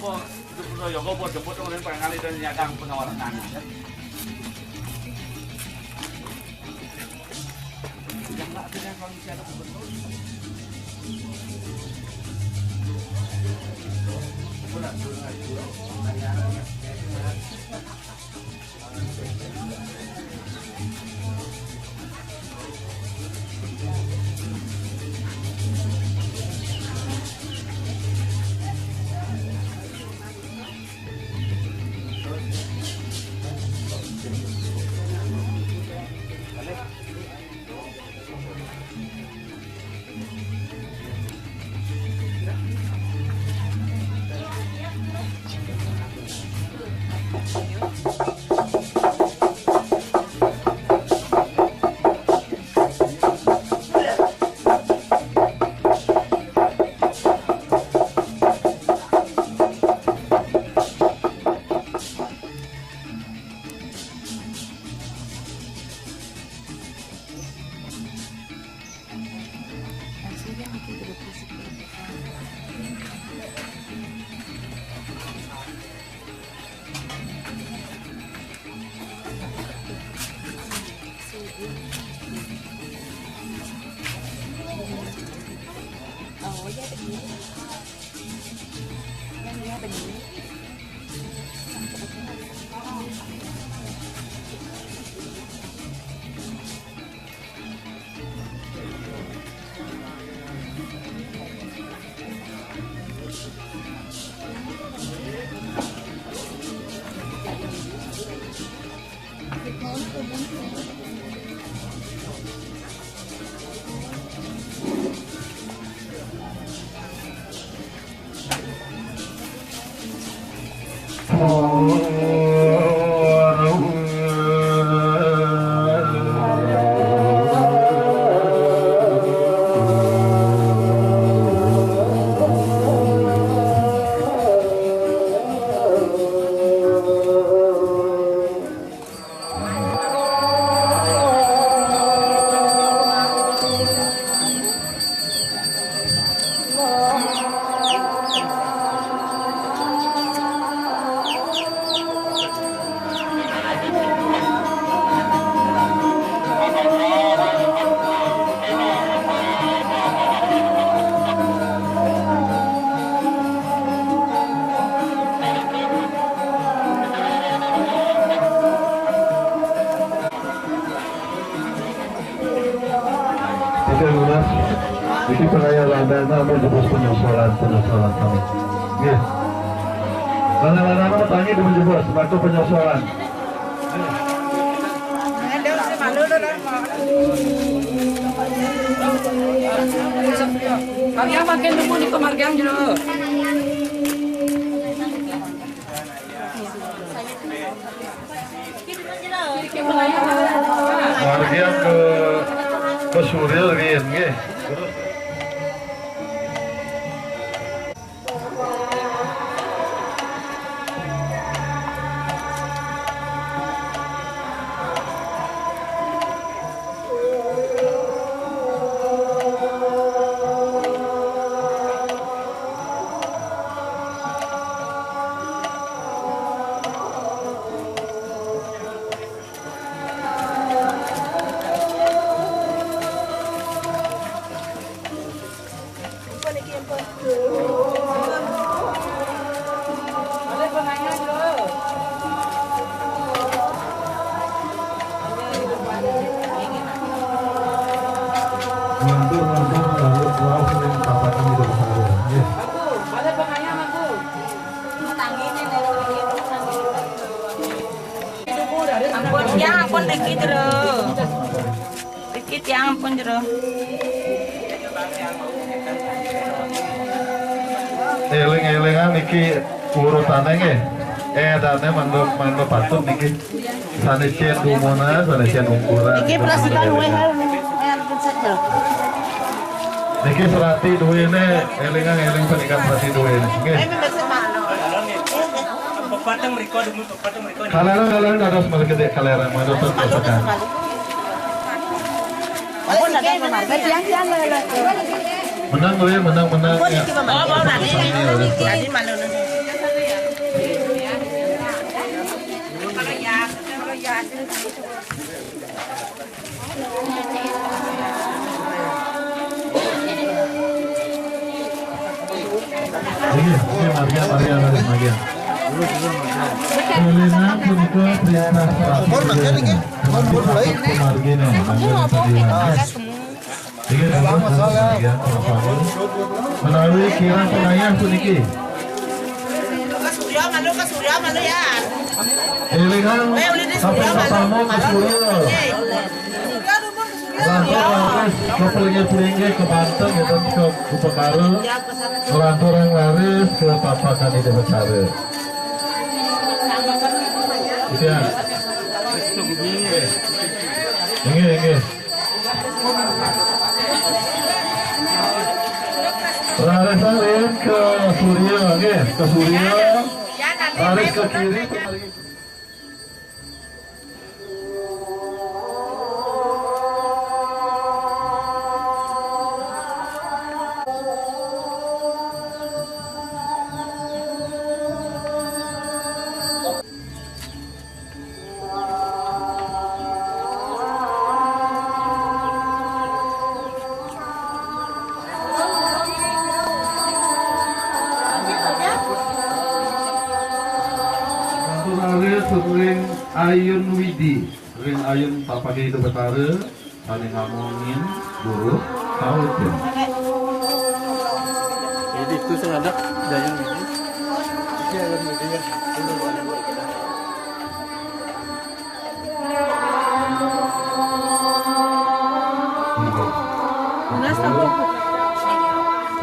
apa ya kok jemput kemudian pengen itu nyadang penawaran tanah. Yang enggak ada kalau misalnya ada gubernur. Jadi perayaan dan apa jebus penyosolan kami. Yes. Lama-lama tanya di menjebus waktu penyosolan. Kami makin temu di kemargang dulu. Margian ke Suril Rien, nggih. Terus ampun dikit terus. Dikit ya ampun terus. eling-elingan iki urutane nggih. Dane mandu patut niki. Sanesien dumona, sanesien ukuran. Iki prasitan luwih saja. Niki serati duwene elingan-eling penikan serati duwene. Nggih. Pepatang mriko demi pepatang mriko. Kaleran dados mari gede kaleran mandu terus. Ampun ada marga tiang-tiang lele. Menang loh ya, menang. Oh, nanti malu. Maria. Kulina punika perintah melalui kirang penayang puniki. Surya malu ya. Elingan sampai pertama ke Surya. Lantaran ke pelinggih ke Banten gitu ke Upacara. Lantaran laris ke papakan di Besare. Iya. Ini. Laris ke Surya, ke Surya. Laris ke kiri. Ring ayun Widhi, ring ayun tapake itu betara, paling ngomongin buruk tahu ya. Jadi itu sengaja dayung Widhi. Iya ayun Widhi ya.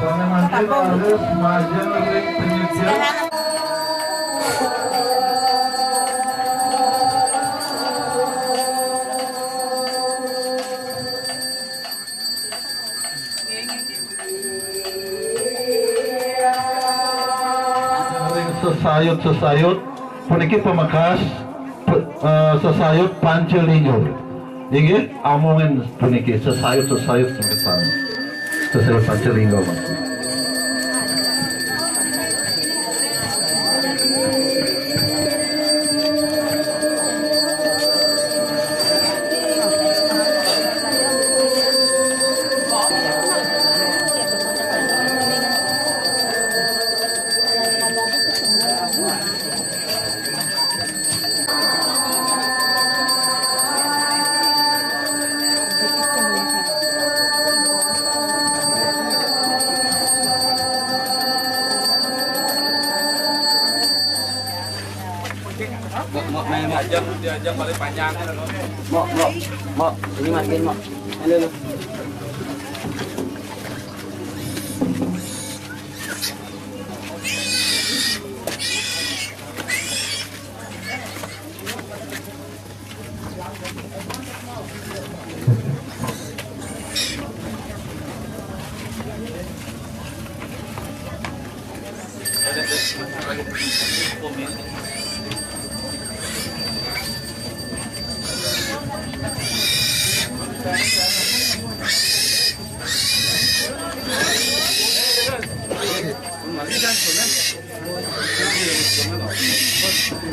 Karena nanti harus majen ring penyedia. Sesayut puniki pemakas sesayut Pancelinggo. Inggih amungen puniki sesayut semetan. Sesayut Pancelinggo maksud. Diajak paling panjang. Mau, ini matiin mau. Halo.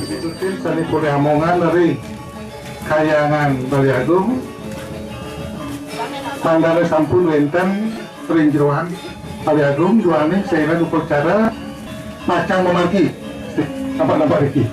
Bunutin sani puri amongan dari kayangan Bali Agung. Tanggal sampun wenten perinjeruan Bali Agung juane sehingga upacara macang memaki. Nampak iki.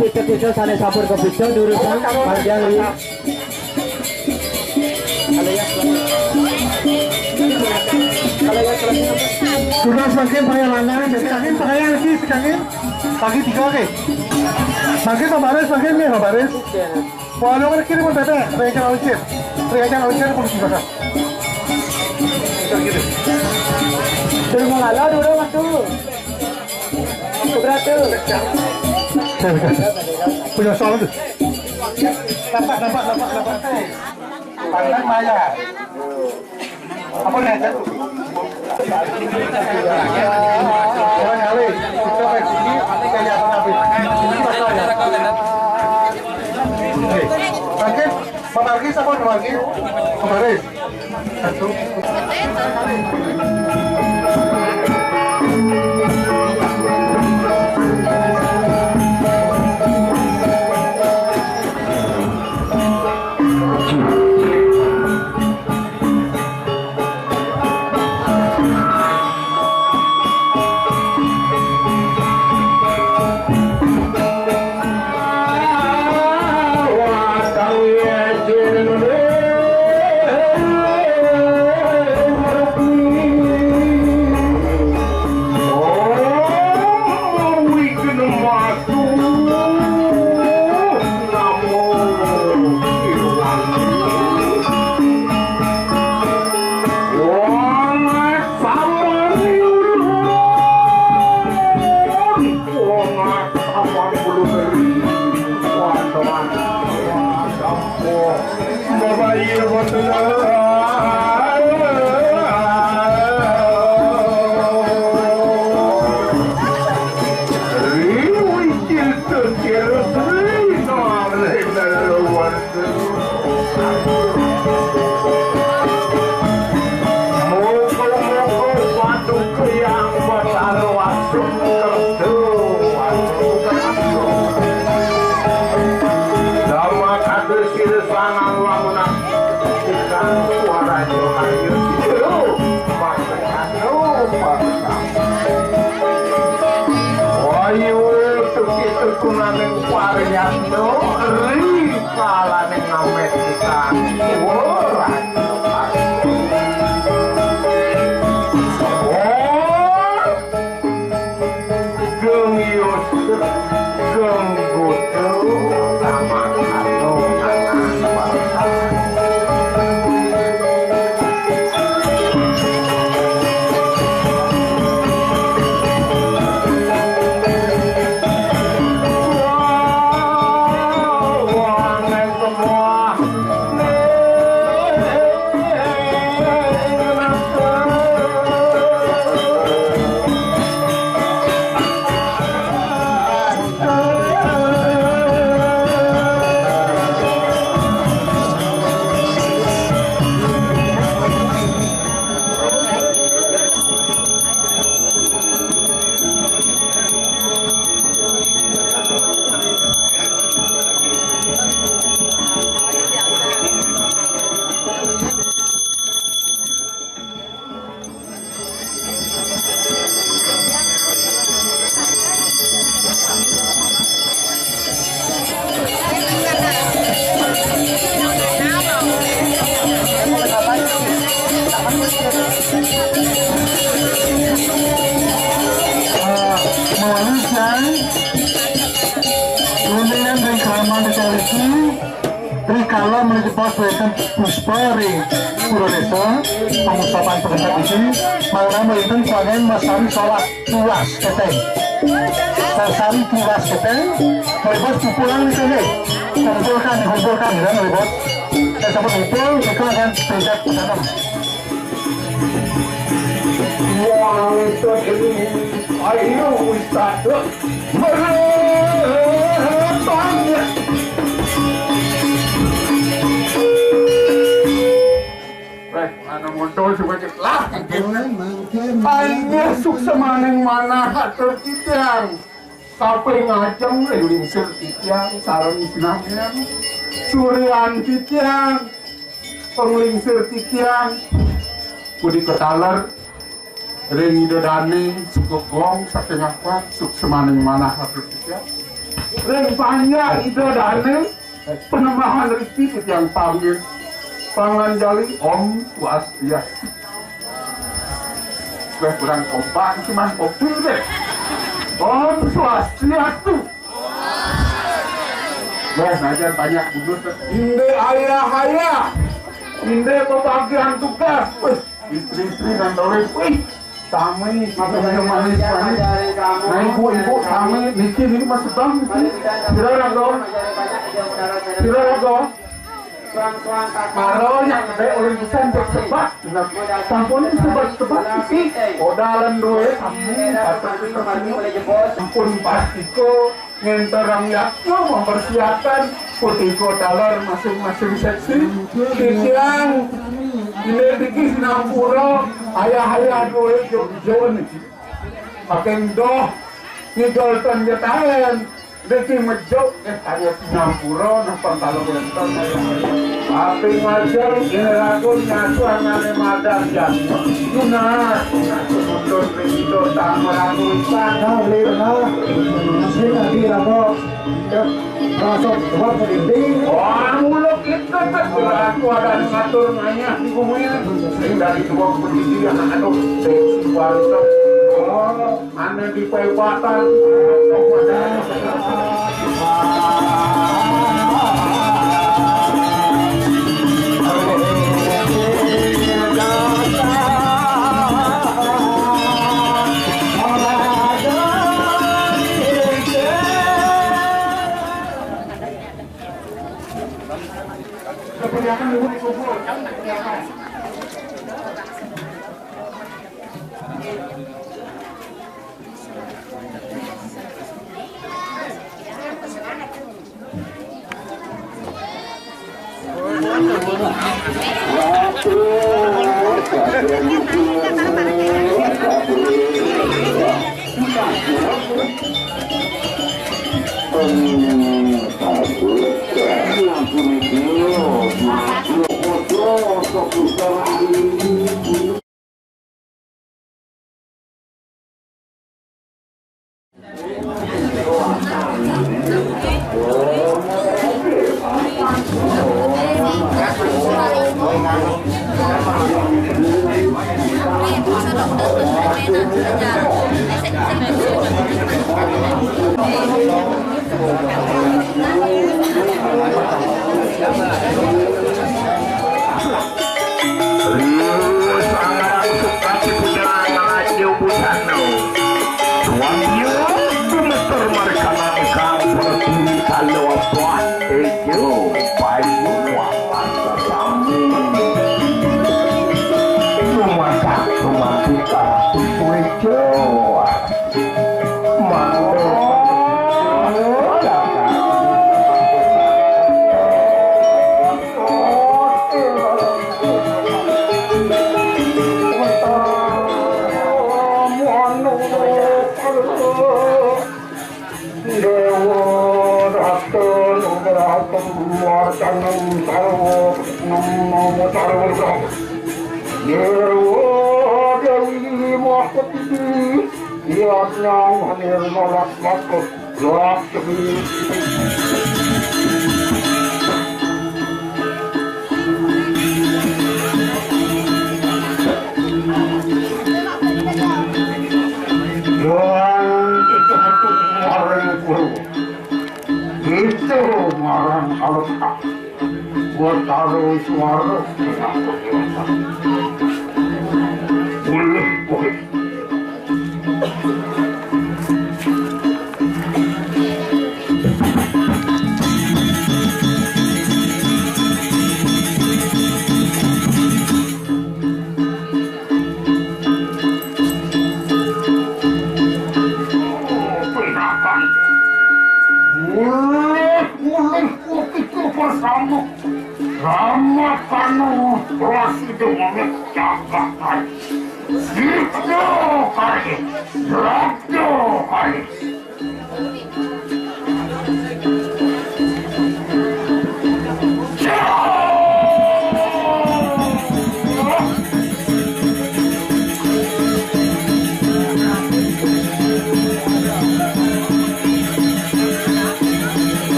pijo sanes sampun kepijo durusan panjang iki. Sudah semakin perjalanan, semakin perayaan lagi, semakin pagi 3 oke. Semakin kabaris, semakin nih kabaris. Walau kan kirim pun bete, reakan alicir pun gimana? Gitu. Dulu mengalah dulu waktu. Berat tuh. Punya soal tuh. Dapat. Pandang Maya. Apa nih? Orang kali kita kayak sini, kayak apa? Oke, Pamargi sama Pamargi? Pamargi. Satu. Kalau memiliki pos wonten puspa ring pura desa pengucapan pendekat isi mana melihat sebagai masari sholat tulas keteng masari tulas keteng melibat pupulan di sini dikumpulkan ya melibat saya sampai kumpul itu akan pendekat tanam wow itu ini ayo wisata bertanya. Ana montol sebagai lah aingnya sukses maneng mana hatur titiang sampai ngajeng lingsir titiang sarang isnahnya surian titiang penglingsir titiang budi ketaler ring idodani suku gong satengah kuat sukses maneng mana hatur titiang Ring panjang itu dane penambahan rezeki yang panggil pangan jali Om Swastiastu. Gue kurang kompak cuman kopi deh. Om Swastiastu. Gue saja tanya Bunutin. Inde ayah. Inde pembagian tugas. Istri-istri dan dolek. Sami, makanya manis. Nah ibu sami, bikin ini masih bang. Kira-kira dong. Kalau yang gede oleh bisa sebat, sampunin sebat isi. Odalan duit, sampun pastiku ngenterang yaknya mempersiapkan putiko dalar masing-masing seksi. Siang ini dikis nampuro ayah duit jauh-jauh nih. Makin doh ngigol penjetahan. Deki mejuk tanya nampuro nampang kalau bentar api ngajar ragun nyatu angane madan jatuh lunas mundur itu tak meragukan masih lagi rako masuk buat pendidik mulut kita aku ada ngatur nanya di bumi sering dari dua pendidik yang aduh seksi kualitas aneh di pewatan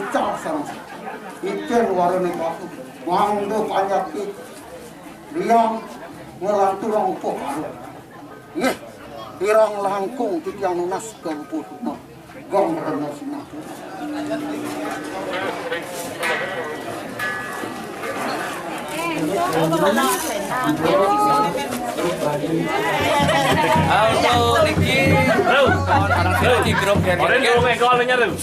puncak sareng ijen warane waktu mangdo panyakit liang ngelanturang upo nggih irang langkung titiang nunas gangputna gambarna sinapura Halo, Niki. Bro, orang di grup ya. Orang di rumah ekornya tuh.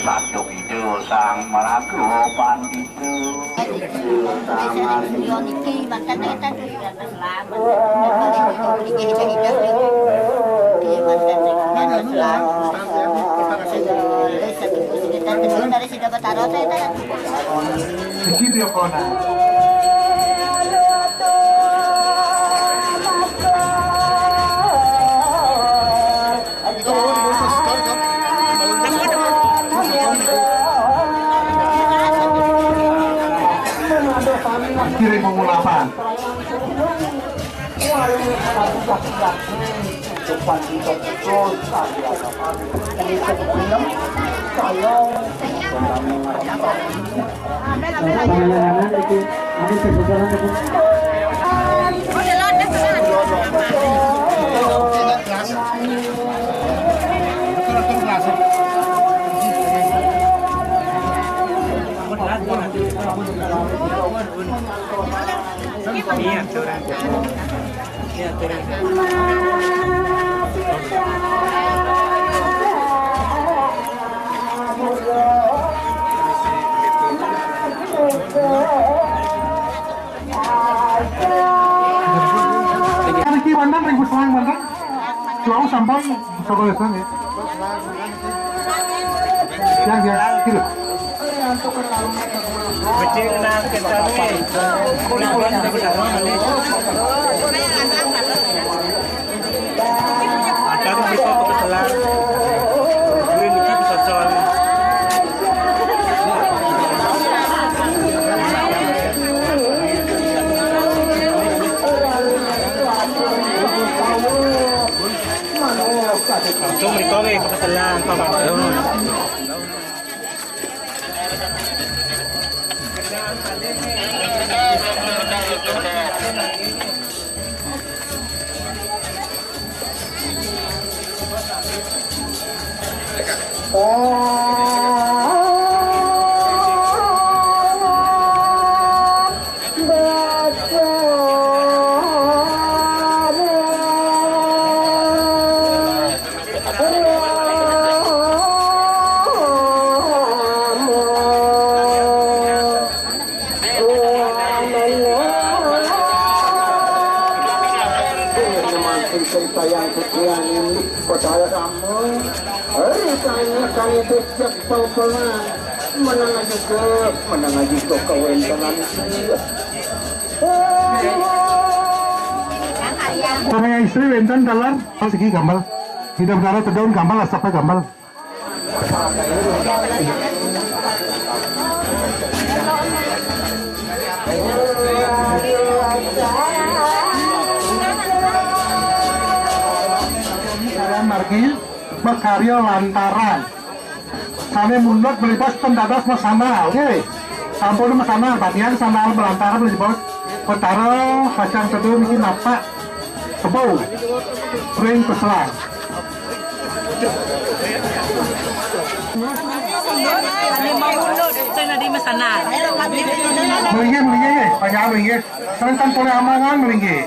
satu itu sang meragupan itu niki mantan kita tuh sudah selamat niki hidup mantan selamat kita kedua dari sudah bertaruh saya sedikit ya kona kiri pengulapan Iki bandang ribu selang bandang jauh sampai sekolah ya yang gitu. Becik nang kencangnya. Akan bisa kebetulan. Green ini bisa soal. Langsung dikore kebetulan pembantu. menang aja ke kewenangan Sama istri wenten dalam segi gambal. Tidak benar terdaun gambal asapnya gambal. Margi berkarya lantaran. Kami mundur melibas pendadas masana, oke? Sampun masana, bagian sana belantaran melibas petara kacang teduh mungkin apa? Kebau, sering keselang. Ani mau mundur, saya di masana. Melinggih, banyak melinggih. Kalian boleh amangan melinggih.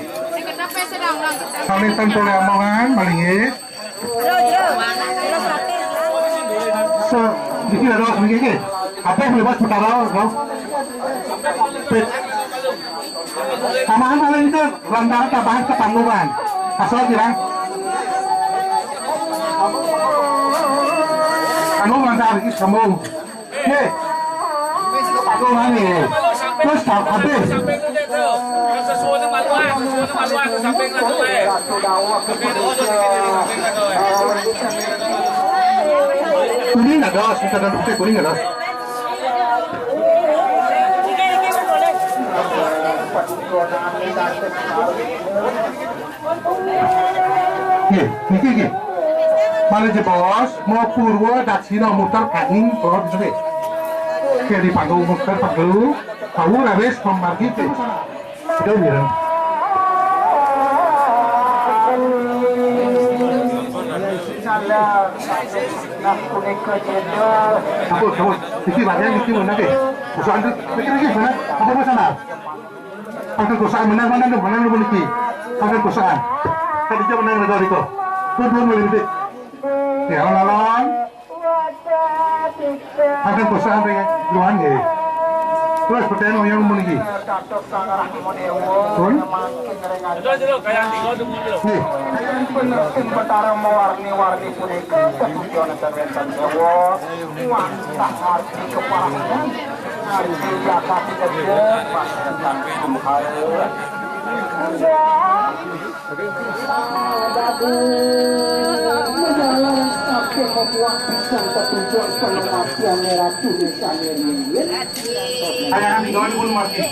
Kalian boleh amangan melinggih. So, dikit ada melinggih. Apa yang melibas petara, kau? Tambahan paling itu lantaran tambahan ke panggungan. Asal bilang. Kamu lantaran ini kamu. Hei. Panggungan nih. Terus habis. Kuning ada, kita ada putih kuning ada. Nih. Mana je bos, mau purwa daksina mutar kaning kalau bisa deh. Kayak di panggung mutar panggung, tahu habis memargi deh. Sudah bilang. Kabut. Dikit banyak, dikit mana deh. Usaha itu, dikit mana? Apa masalah? Pangkat kosaan menang lu memiliki. Pangkat kosaan. Tadi dia menang negara itu. Dua memiliki. Ya lawan. Pangkat kosaan dengan luan ya. Terus pertanyaan yang memiliki. Pun. Dulu kayak tiga tu dulu. Nih. penertim betara mewarni-warni punika ketujuan terbentan Jawa wantah arti keparangan arti jaka tidak pasangan kumharu menjalan sampai membuat pisang ketujuan pengematian merah tulisan ini Ayah di kawan pun mati.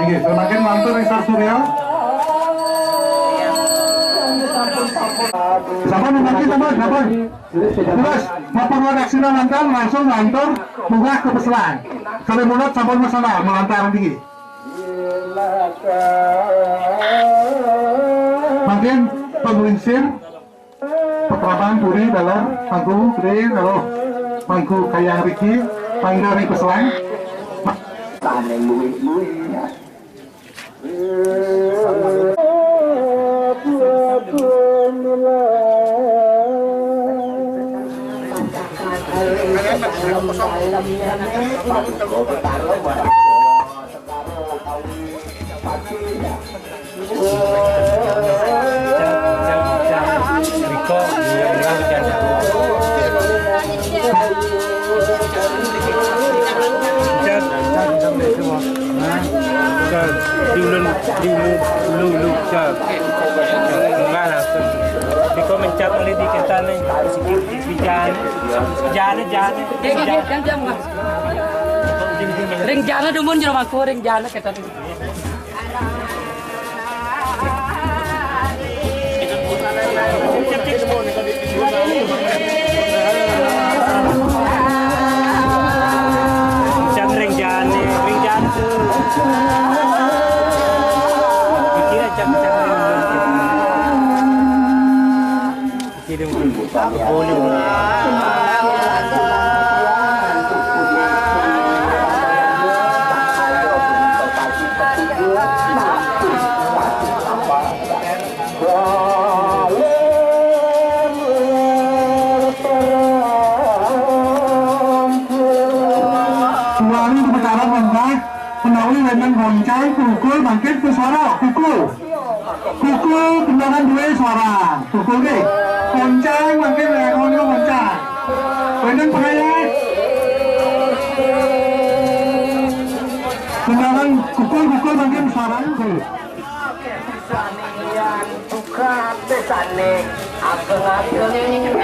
Semakin mantul Risar Surya. Sampun mati teman, sampun. Terus maupun redaksinya lantar langsung lantur bunga ke peselan. Sampai mulut sampun masalah melantar tinggi. Makin pengulinsir pekraman puri dalam pangku gede kalau pangku kayak Riki panggil dari peselan. Taneng luwi-luwi Biko yang janda. Dulu enggak langsung. Biko mencap oleh di kita nih sikit bijan. Jana. Ring jana dumun jero aku ring jana kata. Jam ring jana tuh. Kira jam Goncang, pukul, bangkit ke suara, pukul kendangan dua suara, pukul ke goncang, bangkit, rekon ke goncang bener pengayat kendangan pukul, bangkit suara, pukul bukan desane ageng-ageng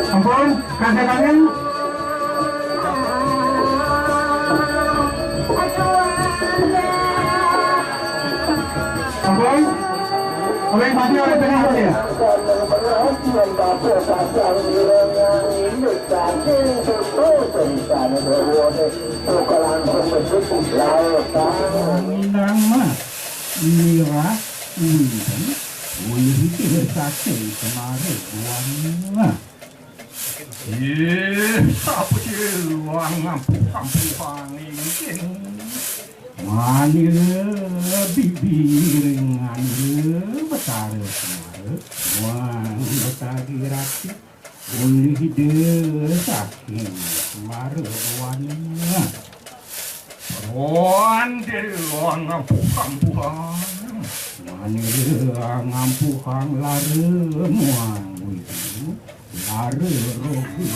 ampun, kangen ampun, oleh mati oleh tengah ya. Nama Mira Widhi sakit kemarin buangnya. Apa sih uang kampuan ini? Manila bibir ngane besar kemarin. Uang betagi rakyat boleh sakit kemarin buangnya. Wan dari uang kampuan. ngampuhang lare muang widu lare rogi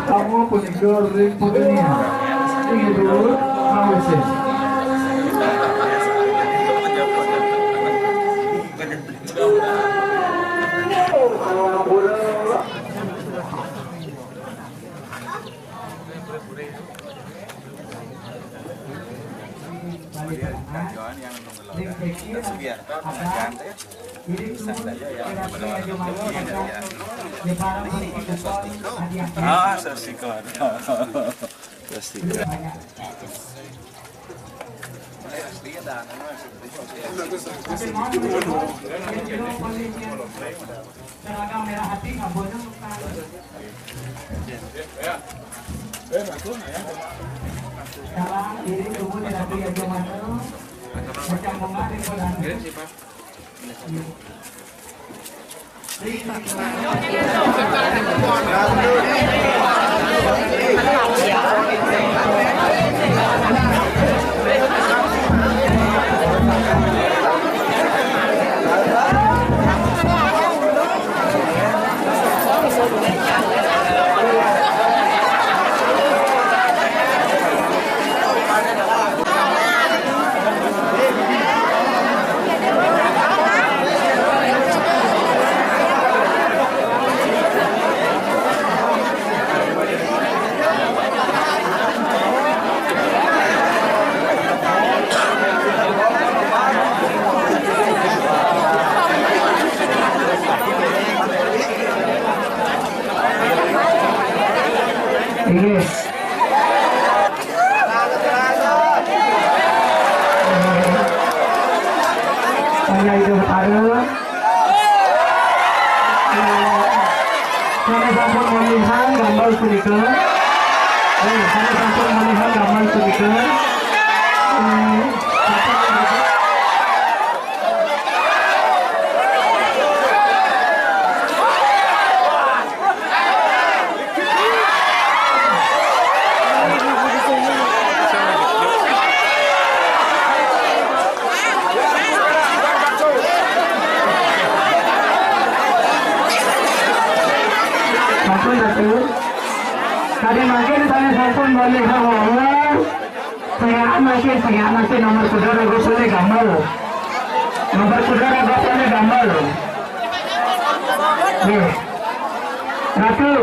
Kamu punya ring punya ini dulu halusin. Ah, sesikoan. Sesikoan. Hanya itu ada. Saya sampun melihat gambar sedikit. Saya sampun melihat gambar sedikit. Tadi makin saya sampun melihat saya masih nomor saudara gue boleh gambar. Nomor saudara gue boleh gambar. Nih, Ratu.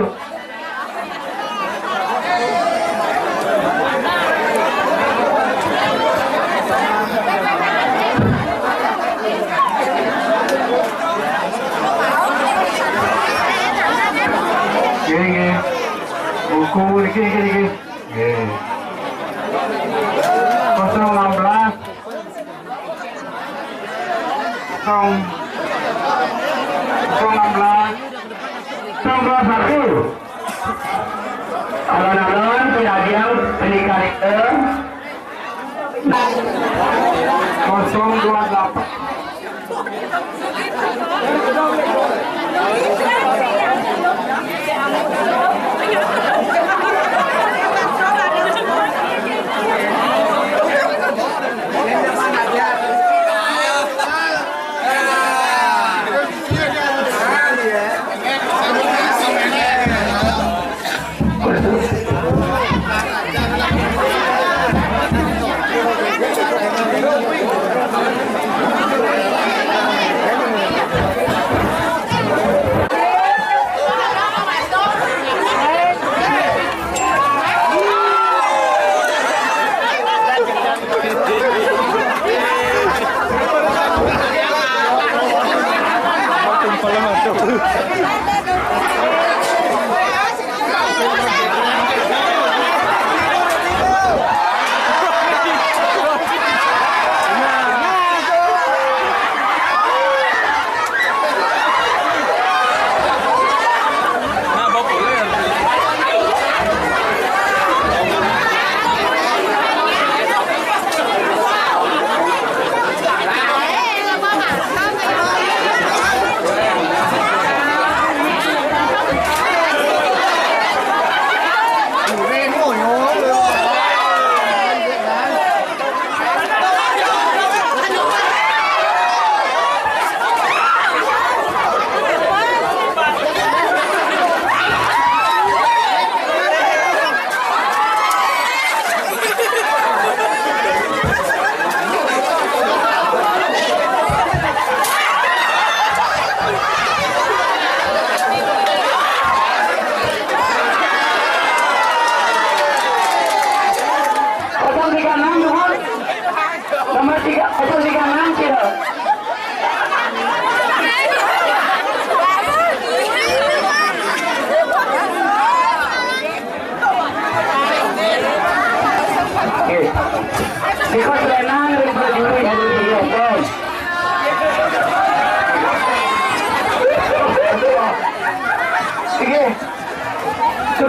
Gini. Buku ini. 016 021 alon-alon penyajian peningkat itu 028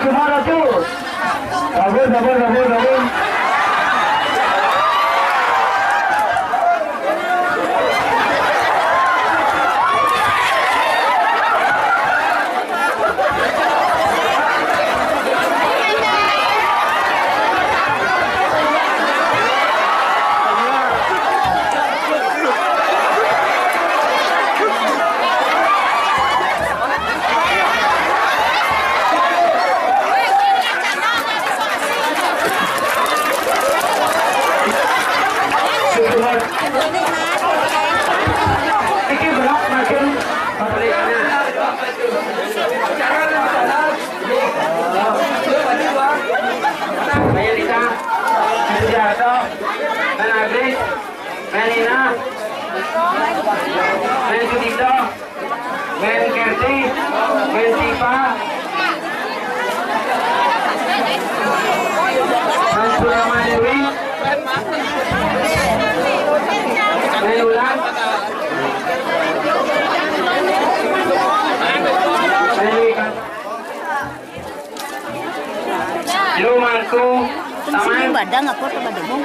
Gimana tuh? Dabur. Badang aku atau badang?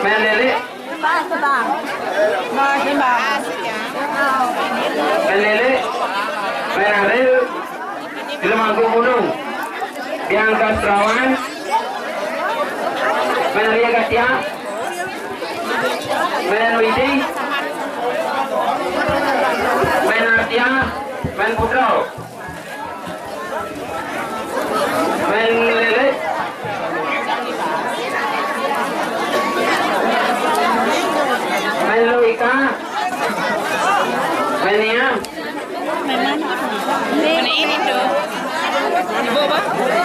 Melili. Melili. Menaril. Di Lemangku Gunung. Diangkat Perawan. Menelia Katia. Menwidi. Menartia. Menputro. Menlele. Menluika. Menia.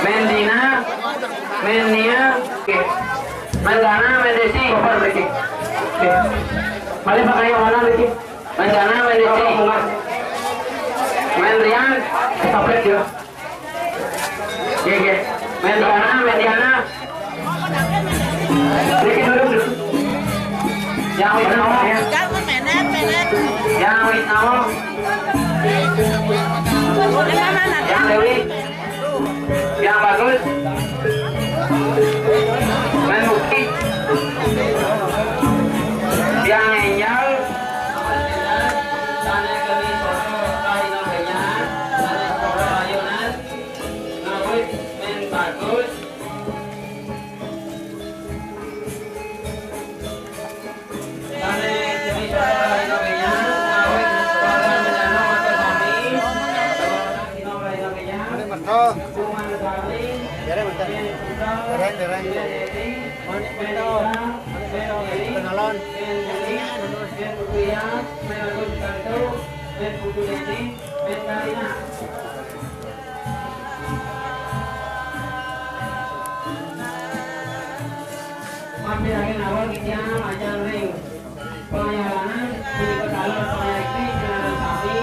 Mendina. Menia. Mendana. Mendesi. Mari pakai yang mana lagi? Mendana. Mendesi. Mendrian. Stoplet juga. Oke. Mediana. Sedikit dulu. Yang wit nama ya. Yang wit nama. Yang Dewi. Yang bagus. Menuki. Yang Angel. Mampir awal kita macam ring pelayanan di pedalo pelayanan dengan sapi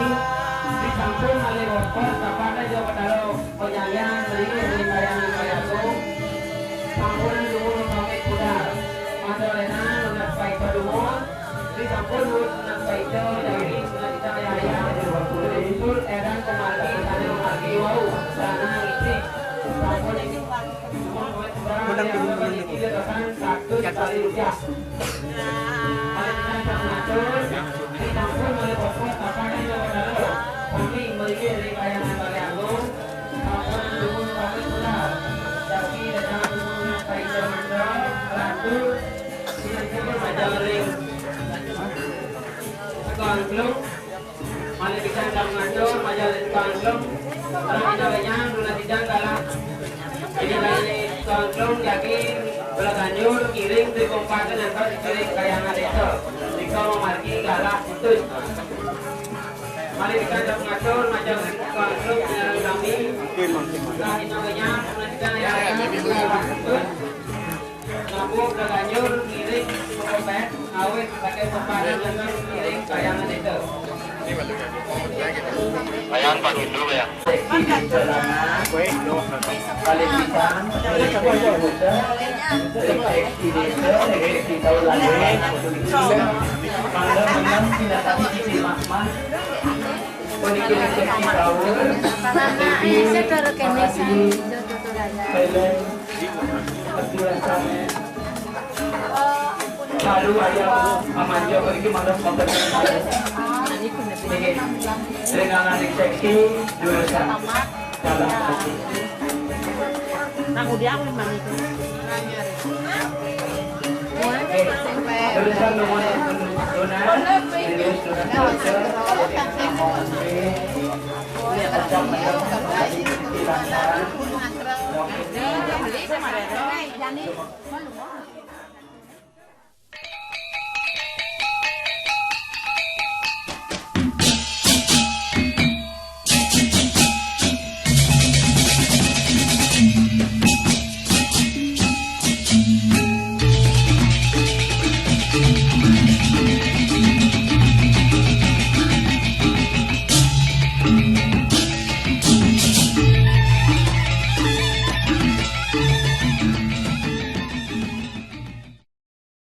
di samping alih waktu kepada jauh pedalo penyajian beli bayangan bayaku sampun dulu kami kuda pada lena lunak baik berdua di samping lunak baik jauh dari lunak kita ya itu edan kembali ada kembali wow sana isi sampun ini menang satu kali rupiah. Kami memiliki bayangan bayangan tapi datang baik zaman ratu tidak ring sekolah malah bisa ngacor majalah sekolah kalau kita banyak dulu tidak kalah jadi dari sekolah yakin belakanjur kiring di kompakan yang harus kiring kayangan desa jika memarki kalah putus mari kita mengatur majalah sekolah yang kami setelah itu banyak kita yang Nabung kaganyur ngiring pengobet awet pakai pepadan dengan ngiring kayangan itu. Kayangan pagi dulu ya. Paling bisa di desa, di tahun lalu, pada menang tidak tapi di mas-mas. Lalu ayah amanja pergi mana konten dengan adik seksi jurusan dalam seksi. Nah, udah aku mana itu? Jurusan nomor Jadi